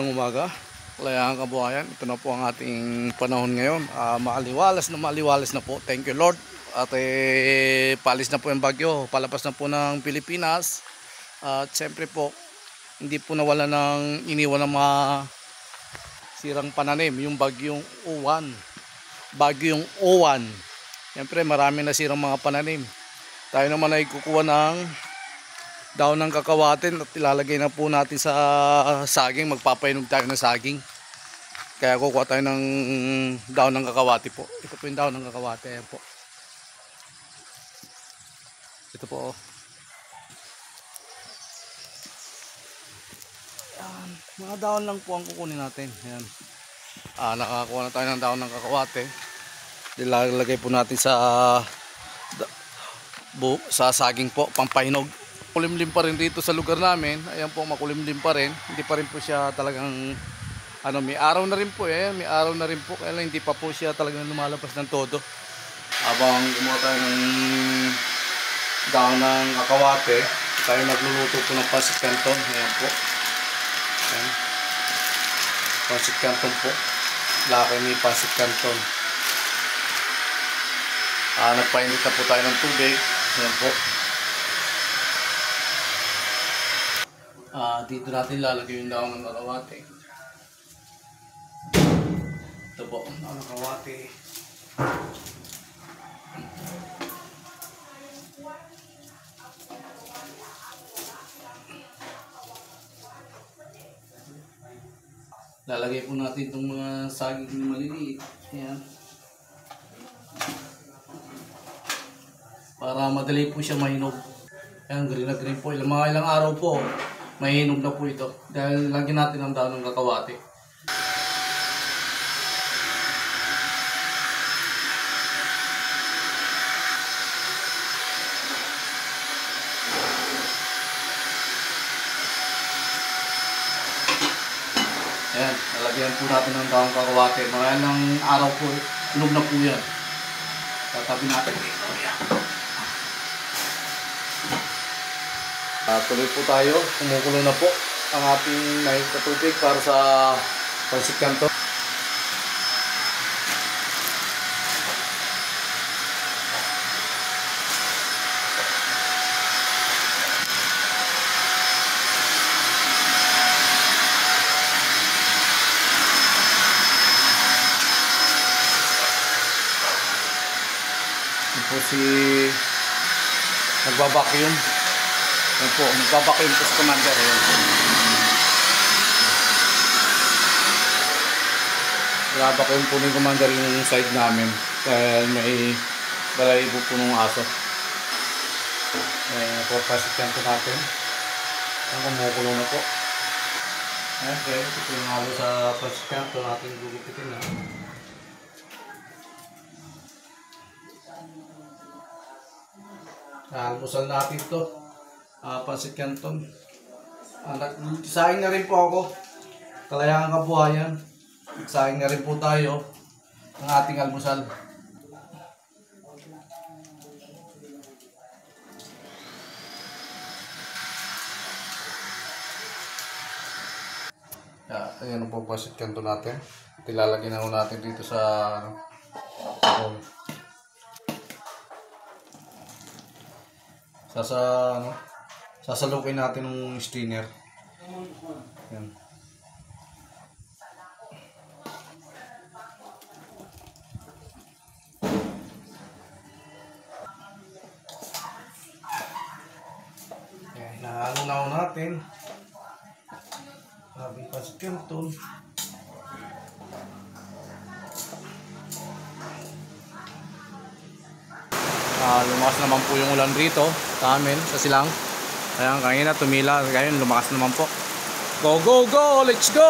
Magandang umaga, kalayang kabuhayan. Ito na po ang ating panahon ngayon. Maliwalas na po. Thank you Lord. At palis na po yung bagyo. Palabas na po ng Pilipinas. At siyempre po, hindi po nawala ng iniwan ng mga sirang pananim. Yung bagyong Uwan. Bagyong Uwan. Siyempre marami na sirang mga pananim. Tayo naman ay kukuha ng daon ng kakawatin at ilalagay na po natin sa saging. Magpapainog tayo ng saging, kaya kukuha tayo ng daon ng kakawati po. Ito po yung daon ng kakawati. Ayan po, ito po. Ayan, mga daon lang po ang kukunin natin. Ayan. Nakakuha na tayo ng daon ng kakawati. Ilalagay po natin sa saging po, pampahinog. Makulimlim pa rin dito sa lugar namin. Ayan po, makulimlim pa rin. Hindi pa rin po siya talagang may araw na rin po. May araw na rin po, kaya lang hindi pa po siya talagang lumalabas ng todo. Habang gumawa tayo ng daon ng kakawate, tayo nagluluto po ng pancit canton. Ayan po. Ayan. Pancit canton po. Laki ni pancit canton. Nagpainit na po tayo ng tubig. Ayan po. Dito natin lalagay yung daon ng kakawate. Ito po, daon ng kakawate. Lalagay po natin itong mga saging na maliliit. Ayan. Para madali po siya mahinog. Ayan, green na green po. Ilang araw po, mahinog na po ito. Dahil lagyan natin ang daon ng kakawate. Ayan, nalagyan po natin ang daon ng kakawate. Mga ilang araw po, hinog na po yan. Tatabi natin dito. Tuloy po tayo, kumukulo na po ang ating nahit na tubig para sa pancit canton. Ito po si nagbabacuum. Ayan po, magbabacuum po sa commander. Ayan. Magbabacuum po ng commander yung side namin. Dahil may balahibo po ng aso. Ayan po, pancit canton natin. Ayan, kumukulo na po. Ayan, okay. Ito yung halo sa pancit canton natin gugupitin na. Almusal natin ito. Pancit canton. Nagsaing na rin po ako. Kalayang kabuhayan. Nagsaing na rin po tayo ng ating almusal. Ayan po pancit canton natin. Ilalagay na natin dito sa sasalukin natin ng strainer. Yan. Yan, nahalo na natin. Sabi pancit canton. Lumakas naman po yung ulan rito sa amin, sa Silang. Ayan, kanina tumila, ngayon lumakas naman po. Go, go, go! Let's go!